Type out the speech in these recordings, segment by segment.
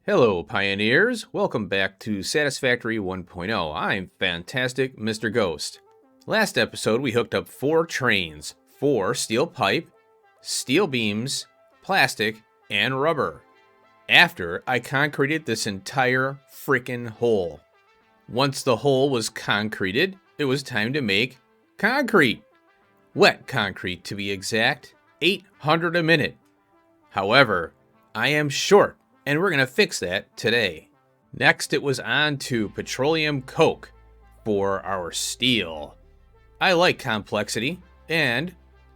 Hello, pioneers. Welcome back to Satisfactory 1.0. I'm Fantastic Mr. Ghost. Last episode, we hooked up 4 trains, 4 steel pipe, steel beams, plastic, and rubber. After I concreted this entire frickin' hole. Once the hole was concreted, it was time to make concrete. Wet concrete, to be exact, 800 a minute. However, I am short, and we're going to fix that today. Next, it was on to petroleum coke for our steel. I like complexity, and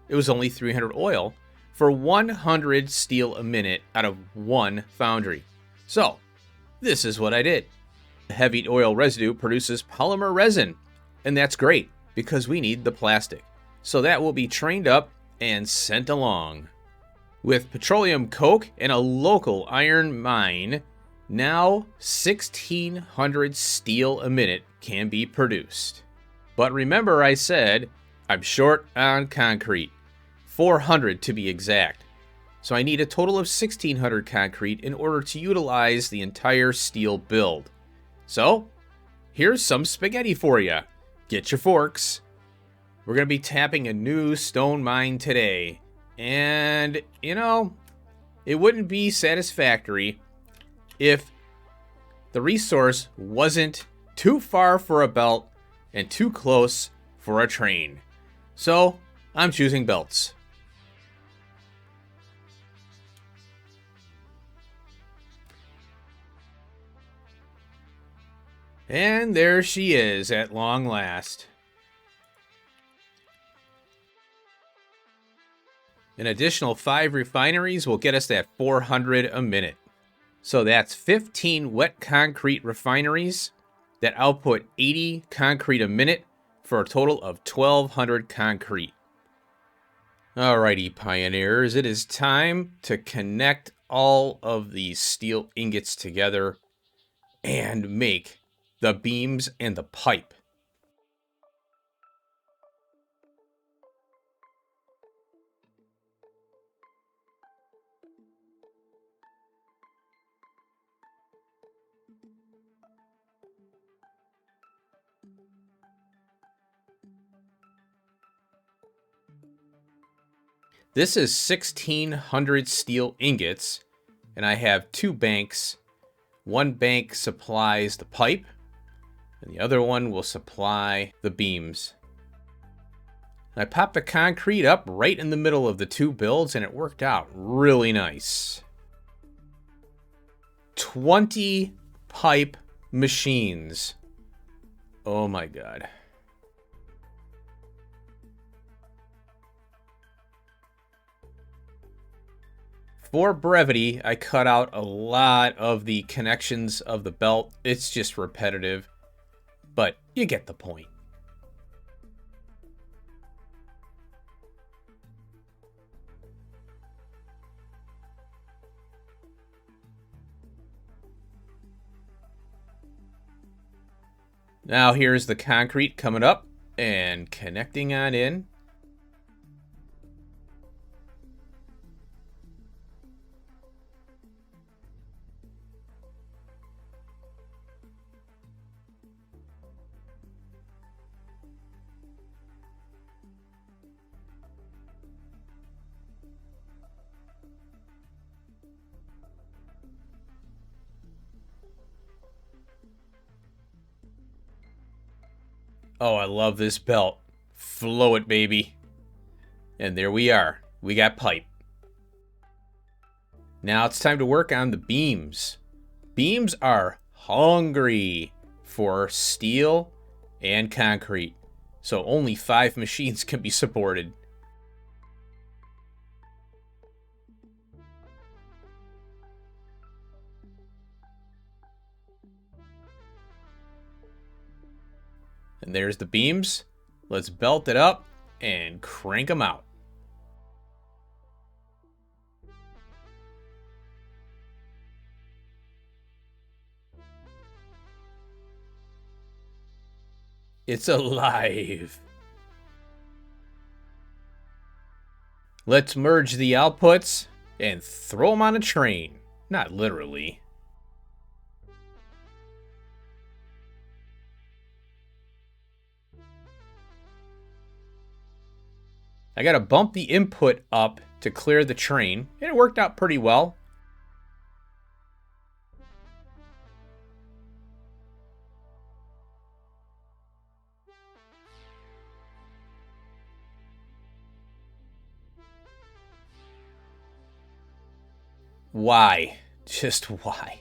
it was only 300 oil for 100 steel a minute out of one foundry. So, this is what I did. Heavy oil residue produces polymer resin, and that's great because we need the plastic. So that will be trained up and sent along. With petroleum coke and a local iron mine, now 1,600 steel a minute can be produced. But remember I said I'm short on concrete, 400 to be exact. So I need a total of 1,600 concrete in order to utilize the entire steel build. So, here's some spaghetti for you. Get your forks. We're going to be tapping a new stone mine today. And, it wouldn't be satisfactory if the resource wasn't too far for a belt and too close for a train. So, I'm choosing belts. And there she is at long last. An additional 5 refineries will get us that 400 a minute. So that's 15 wet concrete refineries that output 80 concrete a minute for a total of 1,200 concrete. Alrighty, pioneers, it is time to connect all of these steel ingots together and make the beams and the pipe. This is 1,600 steel ingots, and I have 2 banks. One bank supplies the pipe, and the other one will supply the beams. I popped the concrete up right in the middle of the 2 builds, and it worked out really nice. 20 pipe machines. Oh my god. For brevity, I cut out a lot of the connections of the belt. It's just repetitive, but you get the point. Now here's the concrete coming up and connecting on in. Oh, I love this belt. Flow it, baby. And there we are. We got pipe. Now it's time to work on the beams. Beams are hungry for steel and concrete, so only 5 machines can be supported. And there's the beams. Let's belt it up and crank them out. It's alive. Let's merge the outputs and throw them on a train. Not literally. I got to bump the input up to clear the train, and it worked out pretty well. Why? Just why?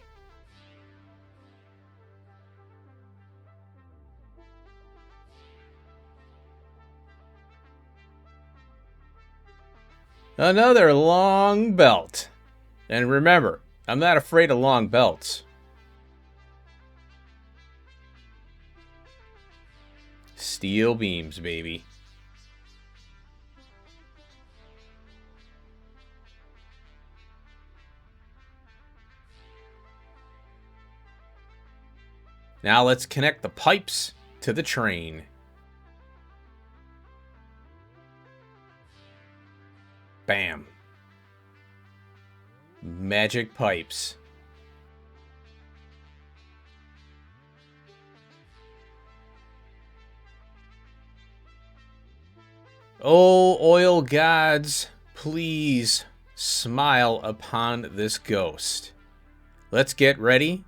Another long belt. And remember, I'm not afraid of long belts. Steel beams, baby. Now let's connect the pipes to the train. Bam. Magic pipes. Oh, oil gods, please smile upon this ghost. Let's get ready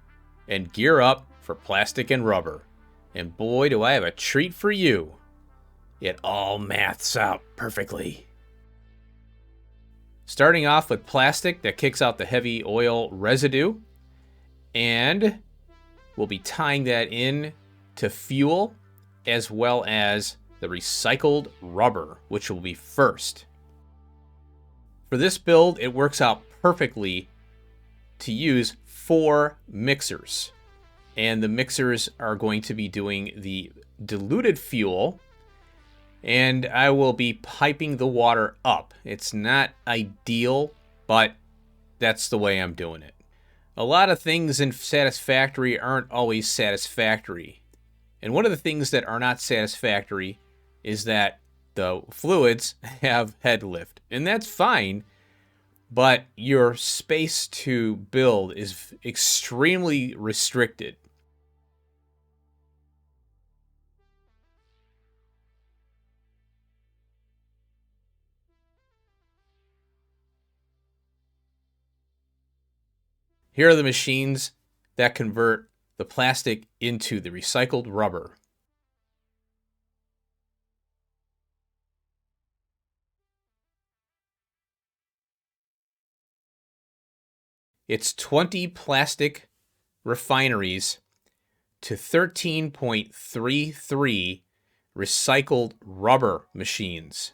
and gear up for plastic and rubber. And boy, do I have a treat for you. It all maths out perfectly. Starting off with plastic that kicks out the heavy oil residue. And we'll be tying that in to fuel as well as the recycled rubber, which will be first. For this build, it works out perfectly to use 4 mixers. And the mixers are going to be doing the diluted fuel, and I will be piping the water up. It's not ideal, but that's the way I'm doing it. A lot of things in Satisfactory aren't always satisfactory. And one of the things that are not satisfactory is that the fluids have head lift. And that's fine, but your space to build is extremely restricted. Here are the machines that convert the plastic into the recycled rubber. It's 20 plastic refineries to 13.33 recycled rubber machines.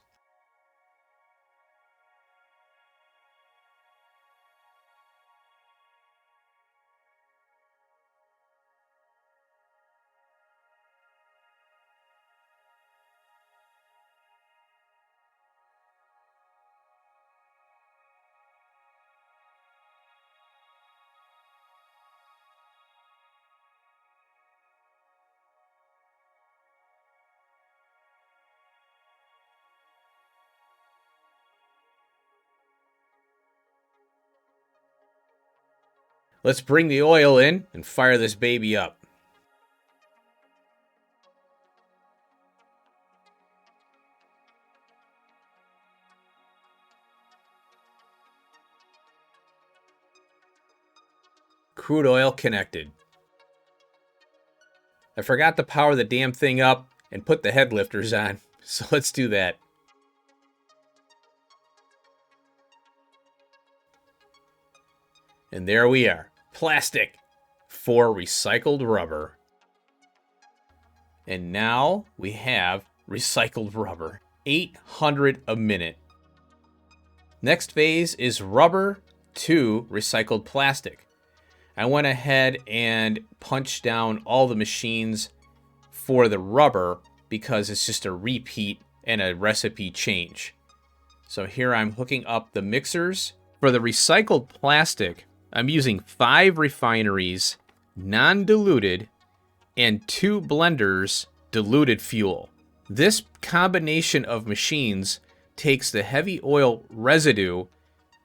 Let's bring the oil in and fire this baby up. Crude oil connected. I forgot to power the damn thing up and put the head lifters on, so let's do that. And there we are. Plastic for recycled rubber. And now we have recycled rubber. 800 a minute. Next phase is rubber to recycled plastic. I went ahead and punched down all the machines for the rubber because it's just a repeat and a recipe change. So here I'm hooking up the mixers. For the recycled plastic, I'm using 5 refineries, non-diluted, and 2 blenders, diluted fuel. This combination of machines takes the heavy oil residue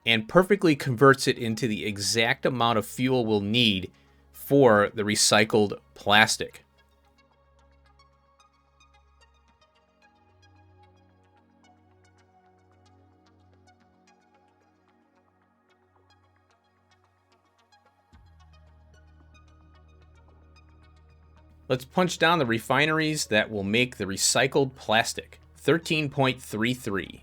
and perfectly converts it into the exact amount of fuel we'll need for the recycled plastic. Let's punch down the refineries that will make the recycled plastic. 13.33.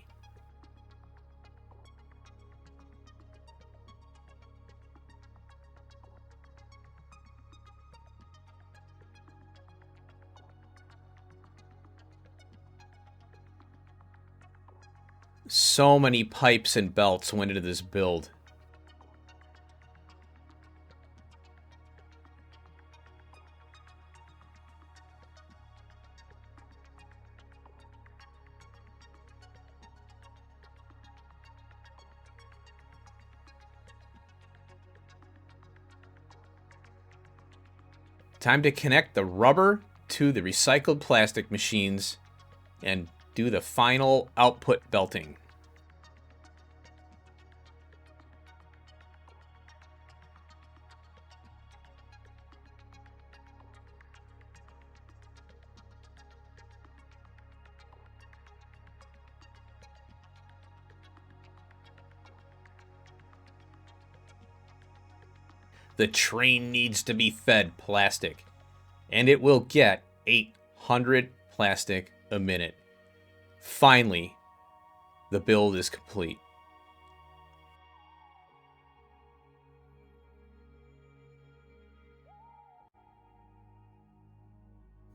So many pipes and belts went into this build. Time to connect the rubber to the recycled plastic machines and do the final output belting. The train needs to be fed plastic, and it will get 800 plastic a minute. Finally, the build is complete.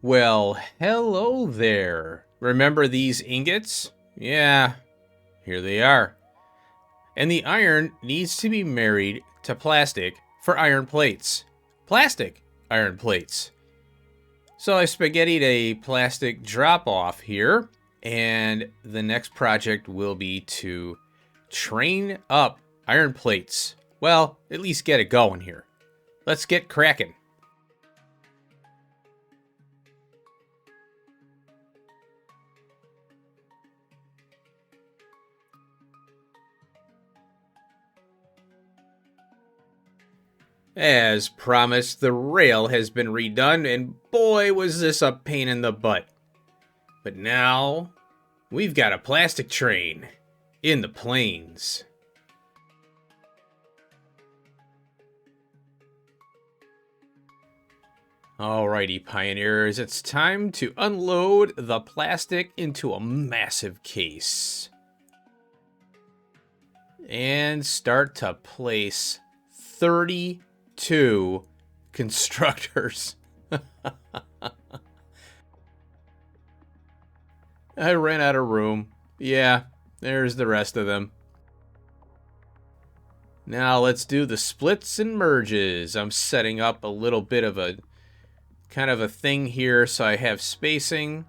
Well, hello there. Remember these ingots? Yeah, here they are. And the iron needs to be married to plastic for iron plates. Plastic iron plates. So I spaghettied a plastic drop-off here, and the next project will be to train up iron plates. Well, at least get it going here. Let's get cracking. As promised, the rail has been redone, and boy was this a pain in the butt. But now, we've got a plastic train in the plains. Alrighty, pioneers, it's time to unload the plastic into a massive case. And start to place 32 constructors. I ran out of room. Yeah, there's the rest of them. Now let's do the splits and merges. I'm setting up a little bit of a kind of a thing here so I have spacing.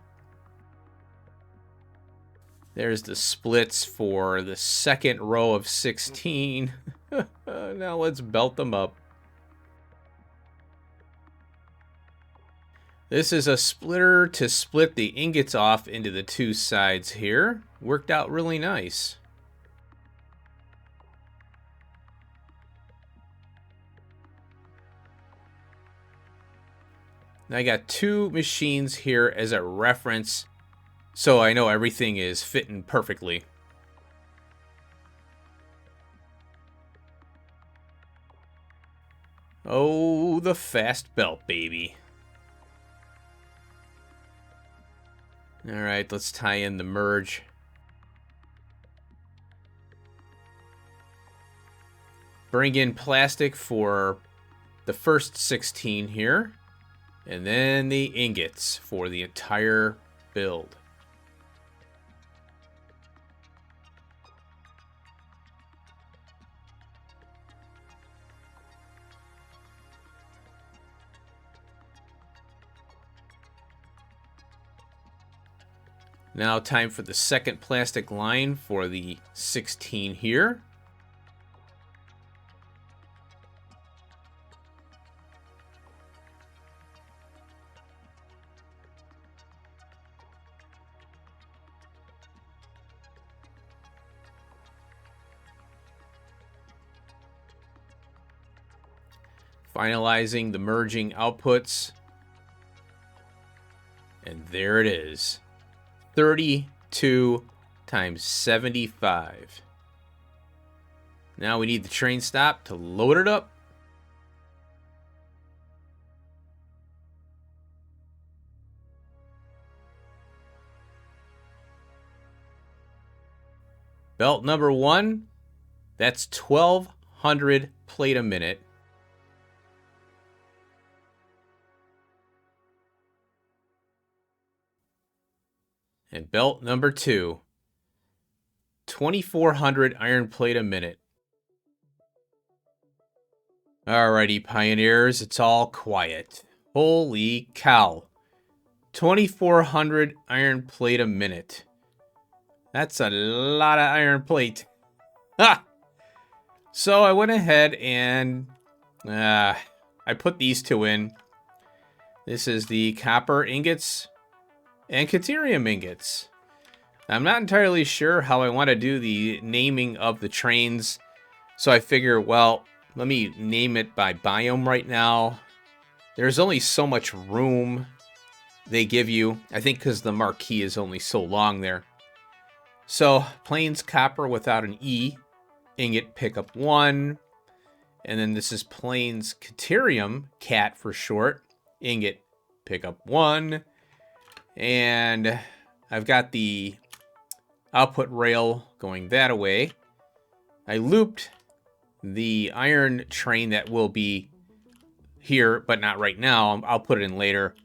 There's the splits for the second row of 16. Now let's belt them up. This is a splitter to split the ingots off into the two sides here. Worked out really nice. Now I got two machines here as a reference, so I know everything is fitting perfectly. Oh, the fast belt, baby. Alright, let's tie in the merge. Bring in plastic for the first 16 here. And then the ingots for the entire build. Now time for the second plastic line for the 16 here. Finalizing the merging outputs. And there it is. 32 times 75. Now we need the train stop to load it up. Belt number 1, that's 1,200 plate a minute. And belt number 2, 2,400 iron plate a minute. Alrighty, pioneers, it's all quiet. Holy cow. 2,400 iron plate a minute. That's a lot of iron plate. Ha! So I went ahead and I put these 2 in. This is the copper ingots and caterium ingots. I'm not entirely sure how I want to do the naming of the trains. So I figure, well, let me name it by biome right now. There's only so much room they give you. I think because the marquee is only so long there. So, Plains Copper without an E. Ingot pickup 1. And then this is Plains Caterium, CAT for short. Ingot pickup 1. And I've got the output rail going that way. I looped the iron train that will be here, but not right now. I'll put it in later.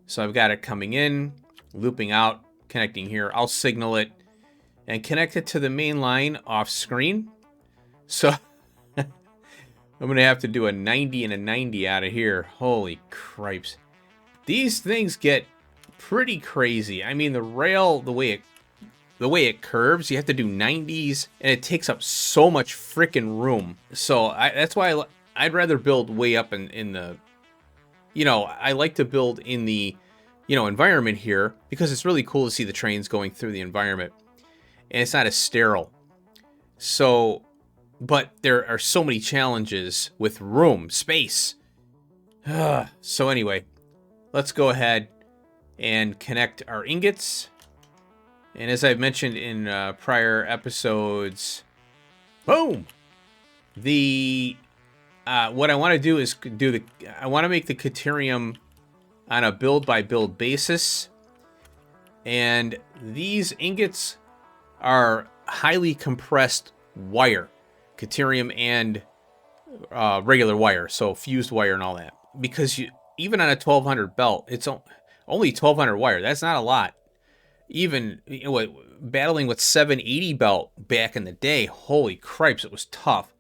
So I've got it coming in, looping out, connecting here. I'll signal it and connect it to the main line off screen. So I'm going to have to do a 90 and a 90 out of here. Holy cripes. These things get pretty crazy. I mean, the rail, the way it curves, you have to do 90s, and it takes up so much freaking room. So that's why I'd rather build way up in the, I like to build in the, environment here, because it's really cool to see the trains going through the environment, and it's not as sterile. So, but there are so many challenges with room, space. So anyway, let's go ahead and connect our ingots. And as I've mentioned in prior episodes, boom! What I want to do is I want to make the caterium on a build by build basis. And these ingots are highly compressed wire, caterium and regular wire, so fused wire and all that. Because even on a 1,200 belt, it's only 1,200 wire. That's not a lot. Even battling with 780 belt back in the day, holy cripes, it was tough.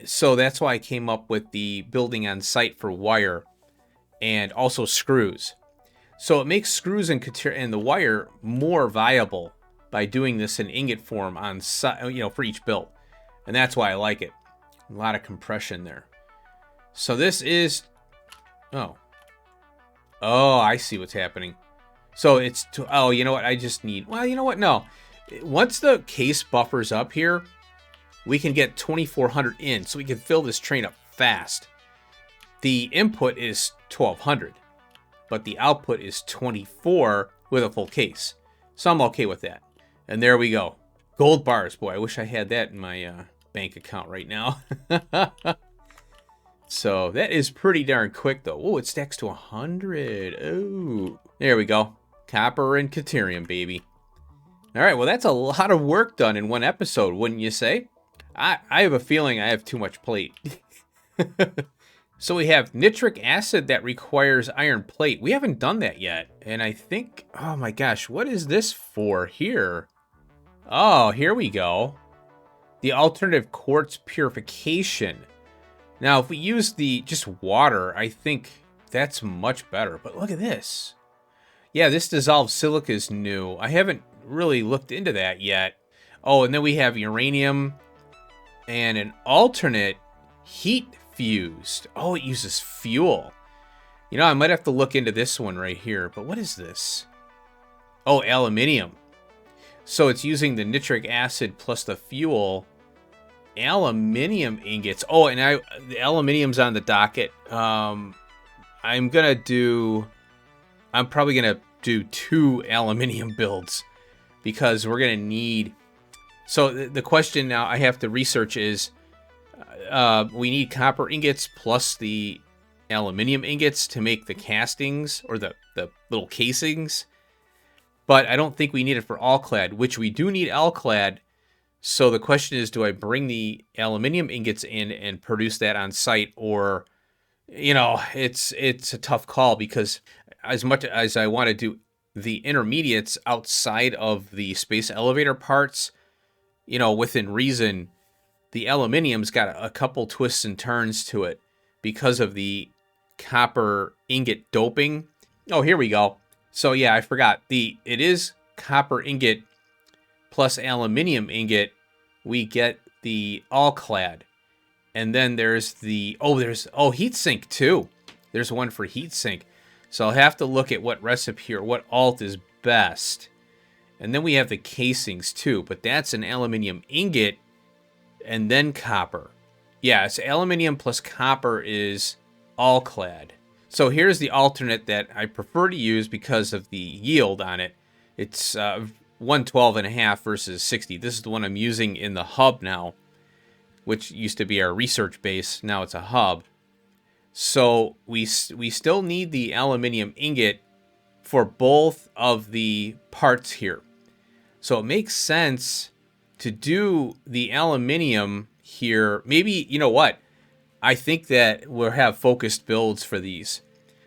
So that's why I came up with the building on site for wire and also screws. So it makes screws and the wire more viable by doing this in ingot form on site, for each build. And that's why I like it. A lot of compression there. So this is, oh, I see what's happening. So it's, you know what? I just need, well, you know what? No. Once the case buffers up here, we can get 2,400 in, so we can fill this train up fast. The input is 1,200, but the output is 24 with a full case. So I'm okay with that. And there we go. Gold bars. Boy, I wish I had that in my bank account right now. So that is pretty darn quick, though. Oh, it stacks to 100. Oh, there we go. Copper and caterium, baby. All right, well, that's a lot of work done in one episode, wouldn't you say? I have a feeling I have too much plate. So we have nitric acid that requires iron plate. We haven't done that yet. And I think, oh my gosh, what is this for here? Oh, here we go. The alternative quartz purification. Now, if we use the just water, I think that's much better. But look at this. Yeah, this dissolved silica is new. I haven't really looked into that yet. Oh, and then we have uranium and an alternate heat fused. Oh, it uses fuel. I might have to look into this one right here. But what is this? Oh, aluminium. So it's using the nitric acid plus the fuel. Aluminium ingots. Oh, and the aluminium's on the docket. I'm probably gonna do 2 aluminium builds because we're gonna need. So the question now I have to research is, we need copper ingots plus the aluminium ingots to make the castings or the little casings. But I don't think we need it for all clad, which we do need all clad So the question is, do I bring the aluminum ingots in and produce that on site, or, it's a tough call, because as much as I want to do the intermediates outside of the space elevator parts, within reason, the aluminium's got a couple twists and turns to it because of the copper ingot doping. Oh, here we go. So yeah, I forgot. It is copper ingot plus aluminium ingot. We get the all clad. And then there's heat sink too. There's one for heat sink. So I'll have to look at what recipe or what alt is best. And then we have the casings too, but that's an aluminium ingot and then copper. Yeah, it's aluminium plus copper is all clad. So here's the alternate that I prefer to use because of the yield on it. It's 112.5 versus 60. This is the one I'm using in the hub now, which used to be our research base. Now it's a hub. So we still need the aluminium ingot for both of the parts here. So it makes sense to do the aluminium here. Maybe, you know what? I think that we'll have focused builds for these.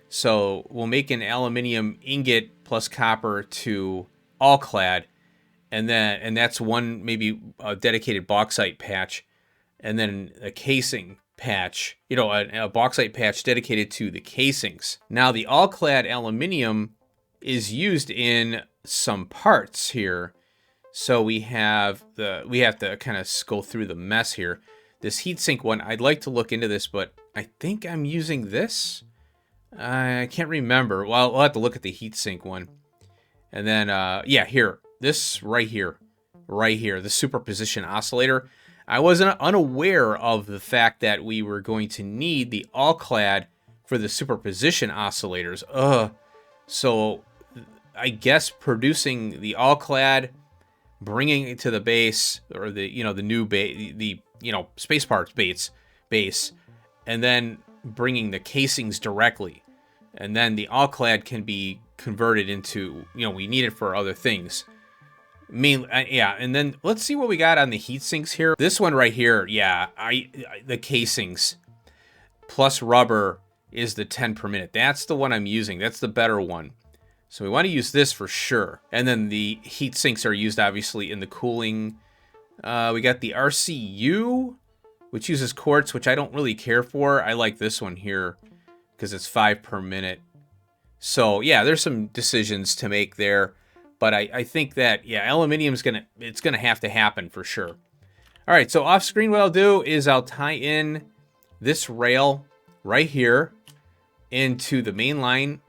So we'll make an aluminium ingot plus copper to all clad, and that's one, maybe a dedicated bauxite patch, and then a casing patch, a bauxite patch dedicated to the casings. Now the all clad aluminium is used in some parts here. So we have to kind of go through the mess here. This heatsink one, I'd like to look into this, but I think I'm using this. I can't remember. Well, we'll have to look at the heatsink one. And then, here, this right here, the superposition oscillator. I wasn't unaware of the fact that we were going to need the all-clad for the superposition oscillators. So I guess producing the all-clad, bringing it to the base, or the new base, the space parts base, and then bringing the casings directly, and then the all-clad can be converted into, we need it for other things. And then let's see what we got on the heat sinks here. This one right here, the casings plus rubber is the 10 per minute. That's the one I'm using. That's the better one. So we want to use this for sure. And then the heat sinks are used obviously in the cooling. We got the RCU, which uses quartz, which I don't really care for. I like this one here because it's 5 per minute. So yeah, there's some decisions to make there. But I think that, aluminium's it's gonna have to happen for sure. All right, so off screen, what I'll do is I'll tie in this rail right here into the main line,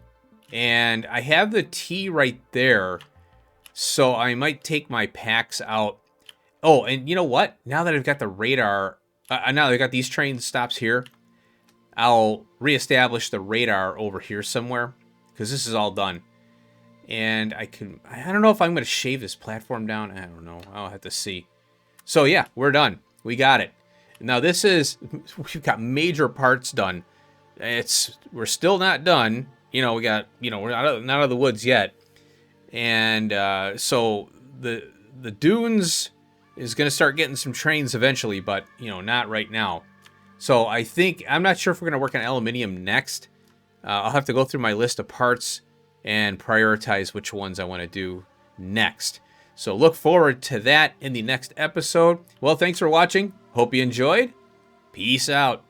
and I have the T right there, so I might take my packs out. Oh, and you know what? Now that I've got the radar, now that I've got these train stops here, I'll reestablish the radar over here somewhere, because this is all done. And I don't know if I'm going to shave this platform down. I don't know. I'll have to see. So yeah, we're done. We got it. Now we've got major parts done. We're still not done. We got, we're not out of the woods yet. And so the dunes is going to start getting some trains eventually, but not right now. So I'm not sure if we're going to work on aluminium next. I'll have to go through my list of parts and prioritize which ones I want to do next. So look forward to that in the next episode. Well, thanks for watching. Hope you enjoyed. Peace out.